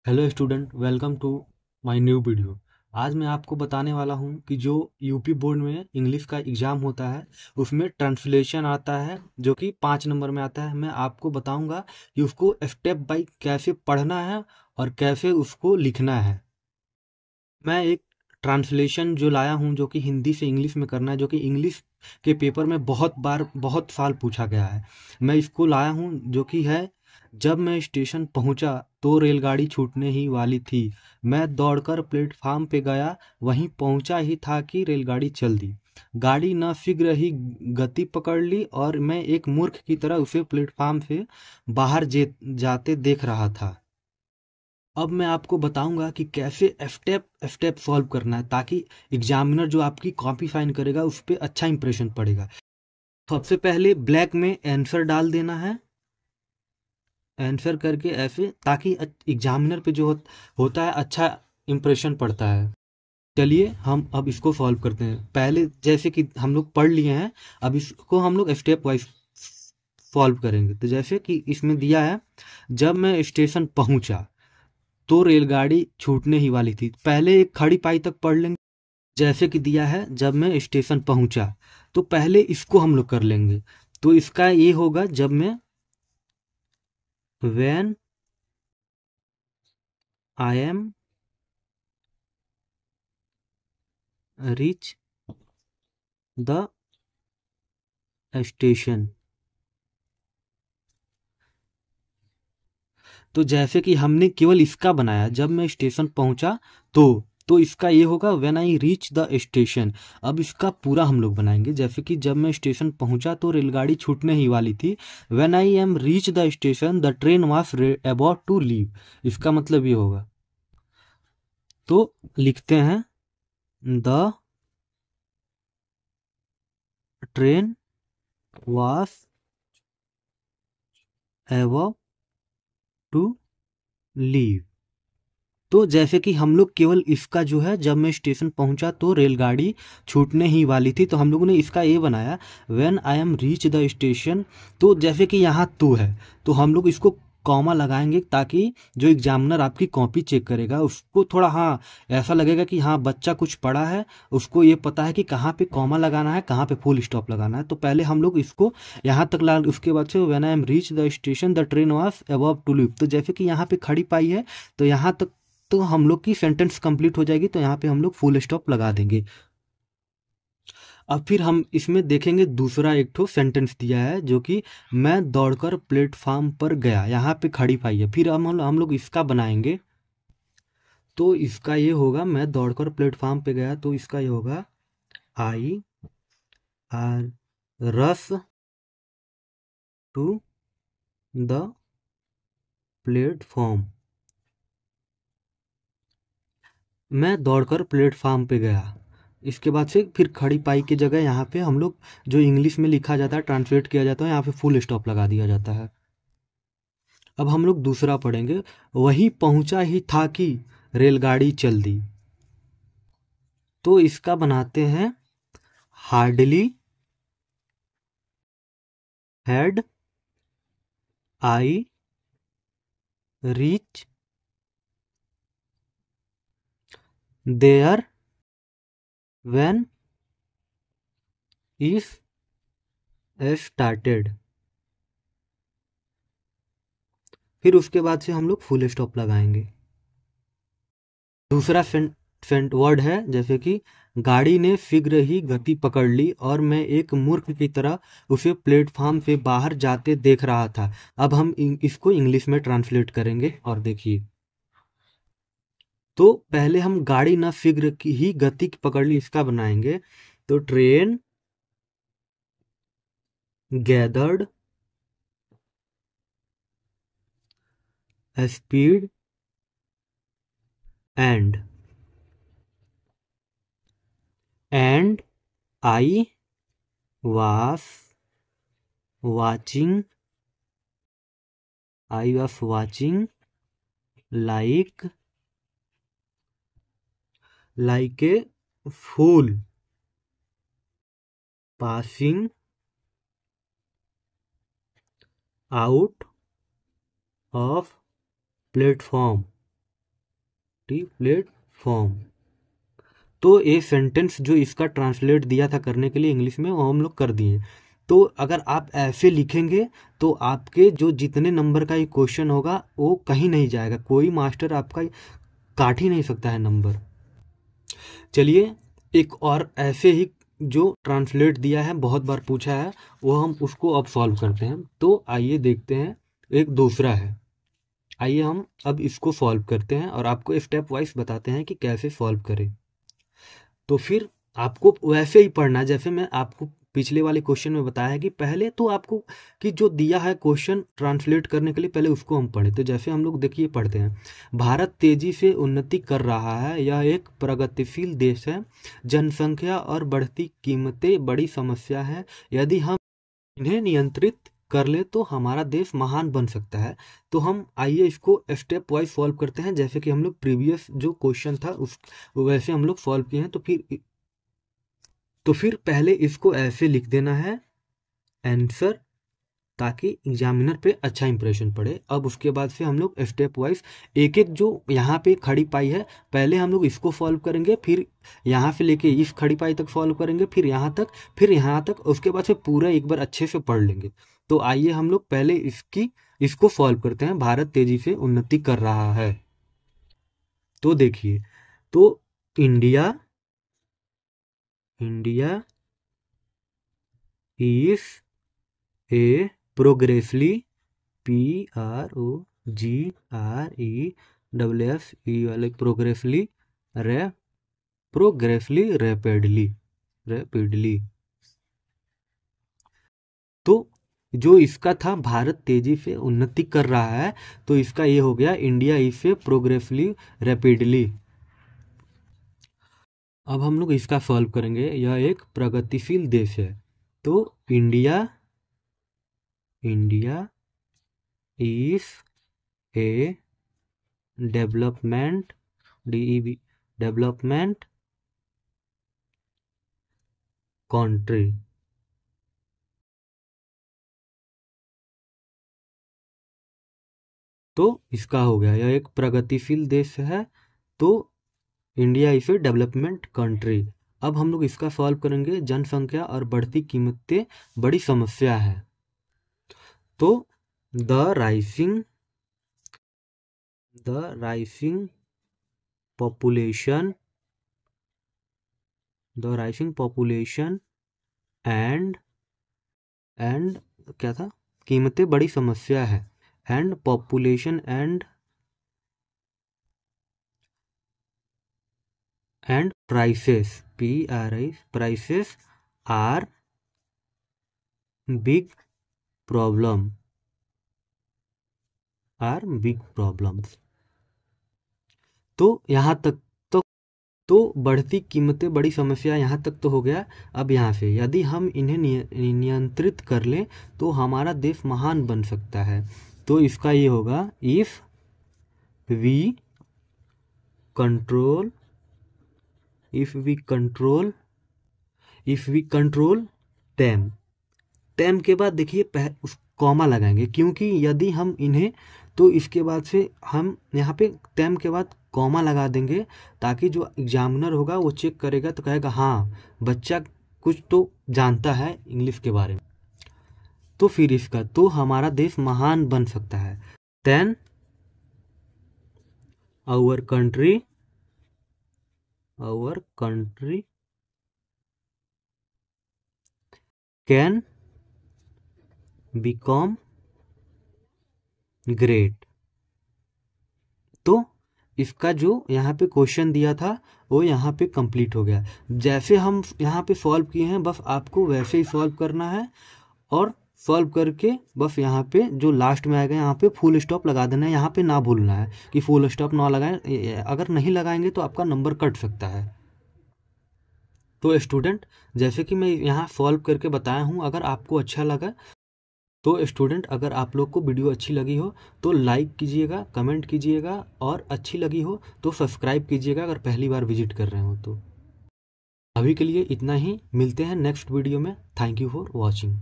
Hello student, welcome to my new video. आज मैं आपको बताने वाला हूं कि जो यूपी बोर्ड में इंग्लिश का एग्ज़ाम होता है उसमें ट्रांसलेशन आता है जो कि 5 नंबर में आता है। मैं आपको बताऊंगा कि उसको स्टेप बाय कैसे पढ़ना है और कैसे उसको लिखना है। मैं एक ट्रांसलेशन जो लाया हूं जो कि हिंदी से इंग्लिश में करना है, जो कि इंग्लिश के पेपर में बहुत बार बहुत साल पूछा गया है। मैं इसको लाया हूं जो कि है, जब मैं स्टेशन पहुंचा तो रेलगाड़ी छूटने ही वाली थी। मैं दौड़कर प्लेटफार्म पे गया, वहीं पहुंचा ही था कि रेलगाड़ी चल दी। गाड़ी न शीघ्र ही गति पकड़ ली और मैं एक मूर्ख की तरह उसे प्लेटफार्म से बाहर जाते देख रहा था। अब मैं आपको बताऊंगा कि कैसे स्टेप स्टेप सॉल्व करना है, ताकि एग्जामिनर जो आपकी कॉपी फाइन करेगा उस पर अच्छा इंप्रेशन पड़ेगा। सबसे पहले ब्लैक में आंसर डाल देना है, आंसर करके ऐसे, ताकि एग्जामिनर पे जो होता है अच्छा इंप्रेशन पड़ता है। चलिए हम अब इसको सॉल्व करते हैं। पहले जैसे कि हम लोग पढ़ लिए हैं, अब इसको हम लोग स्टेप वाइज सॉल्व करेंगे। तो जैसे कि इसमें दिया है, जब मैं स्टेशन पहुंचा तो रेलगाड़ी छूटने ही वाली थी। पहले एक खड़ी पाई तक पढ़ लेंगे। जैसे कि दिया है, जब मैं स्टेशन पहुंचा, तो पहले इसको हम लोग कर लेंगे। तो इसका ये होगा, जब मैं when I am reach the station. तो जैसे कि हमने केवल इसका बनाया, जब मैं स्टेशन पहुंचा तो इसका ये होगा when I reach the station. अब इसका पूरा हम लोग बनाएंगे। जैसे कि जब मैं स्टेशन पहुंचा तो रेलगाड़ी छूटने ही वाली थी। When I am reach the station the train was about to leave. इसका मतलब ये होगा। तो लिखते हैं, the train was about to leave. तो जैसे कि हम लोग केवल इसका जो है, जब मैं स्टेशन पहुंचा तो रेलगाड़ी छूटने ही वाली थी, तो हम लोगों ने इसका ये बनाया, when I am reach the station. तो जैसे कि यहाँ टू है, तो हम लोग इसको कॉमा लगाएंगे, ताकि जो एग्जामिनर आपकी कॉपी चेक करेगा उसको थोड़ा हाँ ऐसा लगेगा कि हाँ बच्चा कुछ पढ़ा है, उसको ये पता है कि कहाँ पे कॉमा लगाना है, कहाँ पे फुल स्टॉप लगाना है। तो पहले हम लोग इसको यहाँ तक ला, उसके बाद से when I am reach the station the train was about to leave. तो जैसे कि यहाँ पे खड़ी पाई है, तो यहाँ तक तो हम लोग की सेंटेंस कंप्लीट हो जाएगी, तो यहाँ पे हम लोग फुल स्टॉप लगा देंगे। अब फिर हम इसमें देखेंगे, दूसरा एक ठो सेंटेंस दिया है जो कि मैं दौड़कर प्लेटफार्म पर गया, यहाँ पे खड़ी पाई है। फिर हम लोग इसका बनाएंगे। तो इसका ये होगा, मैं दौड़कर प्लेटफार्म पे गया, तो इसका ये होगा, आई आर रस टू द प्लेटफॉर्म। मैं दौड़कर प्लेटफार्म पे गया। इसके बाद से फिर खड़ी पाई की जगह यहाँ पे हम लोग, जो इंग्लिश में लिखा जाता है ट्रांसलेट किया जाता है, यहाँ पे फुल स्टॉप लगा दिया जाता है। अब हम लोग दूसरा पढ़ेंगे, वही पहुंचा ही था कि रेलगाड़ी चल दी। तो इसका बनाते हैं, hardly had I reach there when if started. फिर उसके बाद से हम लोग फुल स्टॉप लगाएंगे। दूसरा सेंट वर्ड है, जैसे कि गाड़ी ने शीघ्र ही गति पकड़ ली और मैं एक मूर्ख की तरह उसे प्लेटफॉर्म से बाहर जाते देख रहा था। अब हम इसको इंग्लिश में ट्रांसलेट करेंगे, और देखिए। तो पहले हम गाड़ी न शीघ्र की ही गति पकड़ ली, इसका बनाएंगे। तो train gathered speed and and I was watching like a fool passing out of platform. Platform. तो ये सेंटेंस जो इसका ट्रांसलेट दिया था करने के लिए इंग्लिश में, वो हम लोग कर दिए। तो अगर आप ऐसे लिखेंगे तो आपके जो जितने नंबर का ये क्वेश्चन होगा वो कहीं नहीं जाएगा, कोई मास्टर आपका काट ही नहीं सकता है नंबर। चलिए एक और ऐसे ही जो ट्रांसलेट दिया है, बहुत बार पूछा है, वो हम उसको अब सॉल्व करते हैं। तो आइए देखते हैं, एक दूसरा है, आइए हम अब इसको सॉल्व करते हैं और आपको स्टेप वाइज बताते हैं कि कैसे सॉल्व करें। तो फिर आपको वैसे ही पढ़ना है जैसे मैं आपको पिछले वाले क्वेश्चन में बताया है कि पहले तो आपको कि जो दिया है क्वेश्चन ट्रांसलेट करने के लिए पहले उसको हम पढ़े। तो जैसे हम लोग देखिए पढ़ते हैं, भारत तेजी से उन्नति कर रहा है, यह एक प्रगतिशील देश है, जनसंख्या और बढ़ती कीमतें बड़ी समस्या है, यदि हम इन्हें नियंत्रित कर ले तो हमारा देश महान बन सकता है। तो हम आइए इसको स्टेप वाइज सॉल्व करते हैं, जैसे कि हम लोग प्रीवियस जो क्वेश्चन था उस वैसे हम लोग सॉल्व किए हैं। तो फिर पहले इसको ऐसे लिख देना है आंसर, ताकि एग्जामिनर पे अच्छा इंप्रेशन पड़े। अब उसके बाद से हम लोग स्टेप वाइज एक एक जो यहाँ पे खड़ी पाई है पहले हम लोग इसको सॉल्व करेंगे, फिर यहाँ से लेके इस खड़ी पाई तक सॉल्व करेंगे, फिर यहाँ तक, फिर यहाँ तक, उसके बाद से पूरा एक बार अच्छे से पढ़ लेंगे। तो आइए हम लोग पहले इसको सॉल्व करते हैं। भारत तेजी से उन्नति कर रहा है, तो देखिए, तो इंडिया इज ए प्रोग्रेसली PROGRESSE वाले प्रोग्रेसली रैपिडली। तो जो इसका था भारत तेजी से उन्नति कर रहा है, तो इसका ये हो गया इंडिया इज ए प्रोग्रेसली रैपिडली। अब हम लोग इसका सॉल्व करेंगे, यह एक प्रगतिशील देश है, तो India is a development country. तो इसका हो गया, यह एक प्रगतिशील देश है, तो India is a development country. अब हम लोग इसका सॉल्व करेंगे, जनसंख्या और बढ़ती कीमतें बड़ी समस्या है, तो द राइसिंग पॉपुलेशन एंड क्या था, कीमतें बड़ी समस्या है, and population and prices prices are big problems. तो यहाँ तक तो बढ़ती कीमतें बड़ी समस्या, यहाँ तक तो हो गया। अब यहाँ से यदि हम इन्हें नियंत्रित कर लें तो हमारा देश महान बन सकता है, तो इसका ये होगा इफ वी कंट्रोल टेम के बाद देखिए उस कॉमा लगाएंगे, क्योंकि यदि हम इन्हें, तो इसके बाद से हम यहाँ पे टेम के बाद कॉमा लगा देंगे, ताकि जो एग्जामिनर होगा वो चेक करेगा तो कहेगा हाँ बच्चा कुछ तो जानता है इंग्लिश के बारे में। तो फिर इसका, तो हमारा देश महान बन सकता है, then our country can become great. तो इसका जो यहाँ पे क्वेश्चन दिया था वो यहाँ पे कंप्लीट हो गया। जैसे हम यहाँ पे सॉल्व किए हैं बस आपको वैसे ही सॉल्व करना है, और सॉल्व करके बस यहाँ पे जो लास्ट में आएगा यहाँ पे फुल स्टॉप लगा देना है। यहाँ पे ना भूलना है कि फुल स्टॉप ना लगाएं, अगर नहीं लगाएंगे तो आपका नंबर कट सकता है। तो स्टूडेंट, जैसे कि मैं यहाँ सॉल्व करके बताया हूँ, अगर आपको अच्छा लगा तो स्टूडेंट, अगर आप लोग को वीडियो अच्छी लगी हो तो लाइक कीजिएगा, कमेंट कीजिएगा, और अच्छी लगी हो तो सब्सक्राइब कीजिएगा अगर पहली बार विजिट कर रहे हो तो। अभी के लिए इतना ही, मिलते हैं नेक्स्ट वीडियो में। Thank you for watching.